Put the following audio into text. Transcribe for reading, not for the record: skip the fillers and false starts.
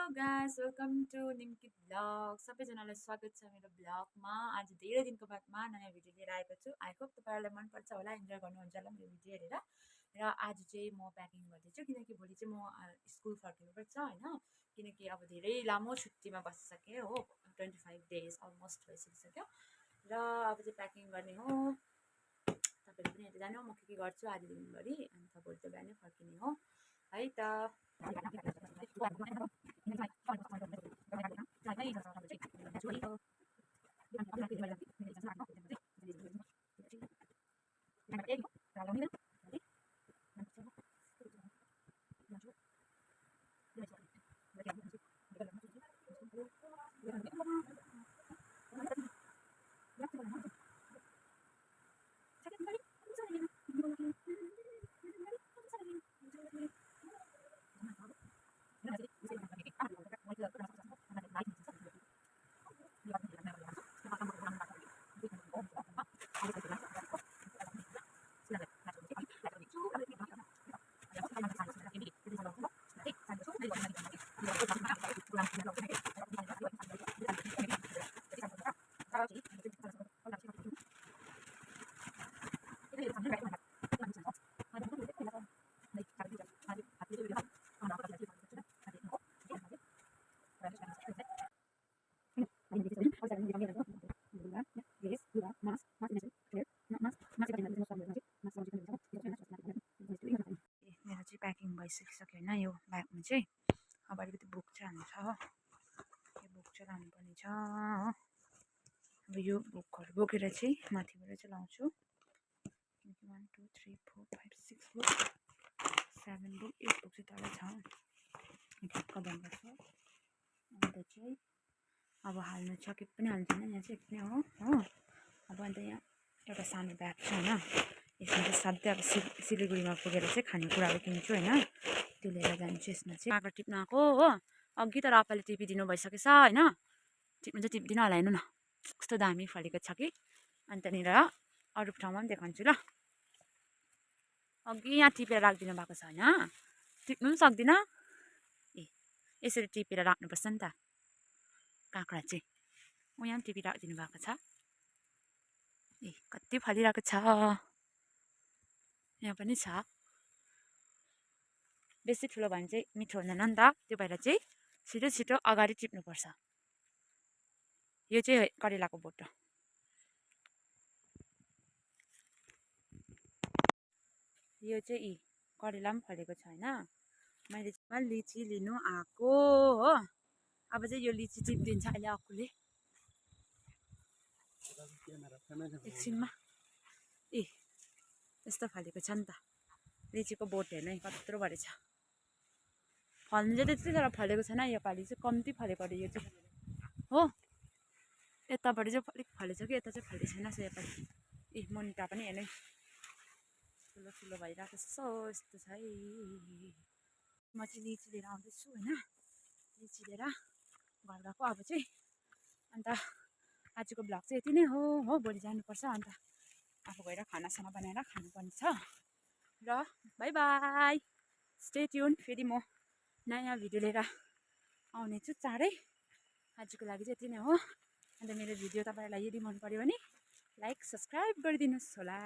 Guys, welcome to Nimki blog. सबैजनालाई स्वागत छ मेरो ब्लगमा। आज धेरै दिनको बादमा नयाँ भिडियो लिएर आएको छु। आई होप तपाईँहरूलाई मनपर्छ होला, इन्जोय गर्नुहुन्छ होला मेरो भिडियो हेरेर। र आज चाहिँ म प्याकिङ गर्दैछु किनकि भोलि चाहिँ म स्कुल फर्किनुपर्छ होइन, किनकि अब धेरै लामो छुट्टीमा बसिसकेँ हो। 25 डेज अलमोस्ट भइसकिसक्यो र अब चाहिँ प्याकिङ गर्ने हो। तपाईँहरू पनि हेर्दै जानु म के गर्छु आज दिनभरि, अन्त भोलि त बिहानै फर्किने हो है त। मेरो चाहिँ प्याकिङ भइसकिसक्यो होइन। यो ब्यागमा चाहिँ अब अलिकति बुक चाहिँ हाल्नु छ हो, यो बुक चाहिँ लानुपर्ने छ हो। अब यो बुकहरू बोकेर चाहिँ माथिबाट चाहिँ लाउँछु किनकि 1 2 3 4 5 6 बुक 7 बुक 8 बुक चाहिँ तल छ। ठ्याक्क बन्द छ। अन्त चाहिँ अब हाल्नु छ, के पनि हाल्दैन यहाँ चाहिँ यति नै हो। अब अन्त यहाँ एउटा सानो ब्याग छ होइन, यसमा चाहिँ सधैँ अब सिलगढीमा पुगेर चाहिँ खानेकुराहरू किन्छु होइन, त्यो लिएर जान्छु। यसमा चाहिँ काँक्रा टिप्न आएको हो। अघि तर आप्पाले टिपिदिनु भइसकेछ होइन, टिप्नु चाहिँ टिप्दिनँ होला, हेर्नु न कस्तो दामी फलेको छ कि। अनि त्यहाँनिर अरू ठाउँमा पनि देखाउँछु ल। अघि यहाँ टिपेर राखिदिनु भएको छ होइन, टिप्नु पनि सक्दिनँ। ए यसरी टिपेर राख्नुपर्छ नि त काँक्रा चाहिँ। यहाँ पनि टिपिराखिदिनु भएको छ। ए कति फलिरहेको छ, यहाँ पनि छ। बेसी ठुलो भयो भने चाहिँ मिठो हुँदैन नि त, त्यो भएर चाहिँ छिटो छिटो अगाडि टिप्नुपर्छ। यो चाहिँ करेलाको बोट हो। यो चाहिँ करेला पनि फलेको छ होइन। मैले लिची लिनु आएको हो। अब चाहिँ यो लिची टिपिदिन्छ अहिले अक्कुले एकछिनमा। ए यस्तो फलेको छ नि त लिचीको बोट, हेर्नु है कत्रो भरे छ। फल्नु चाहिँ त्यति साह्रो फलेको छैन, योपालि चाहिँ कम्ती फलेको अरे यो चाहिँ हो। यतापट्टि चाहिँ अलिक फलेछ कि यता चाहिँ फलेको छैन योपालि। ए मुन्टा पनि हेर्नु है ठुलो ठुलो भइरहेको छ। यस्तो छ है। म चाहिँ लिची लिएर आउँदैछु होइन, लिची लिएर घर गएको अब चाहिँ। अन्त आजको ब्लग चाहिँ यति नै हो। भोलि जानुपर्छ, अन्त आफू गएर खानासाना बनाएर खानुपर्ने छ र बाई बाई, स्टे ट्युन। फेरि म नयाँ भिडियो लिएर आउने छु चाँडै। आजको लागि चाहिँ यति नै हो। अन्त मेरो भिडियो तपाईँहरूलाई यदि मन पऱ्यो भने लाइक सब्सक्राइब गरिदिनुहोस् होला।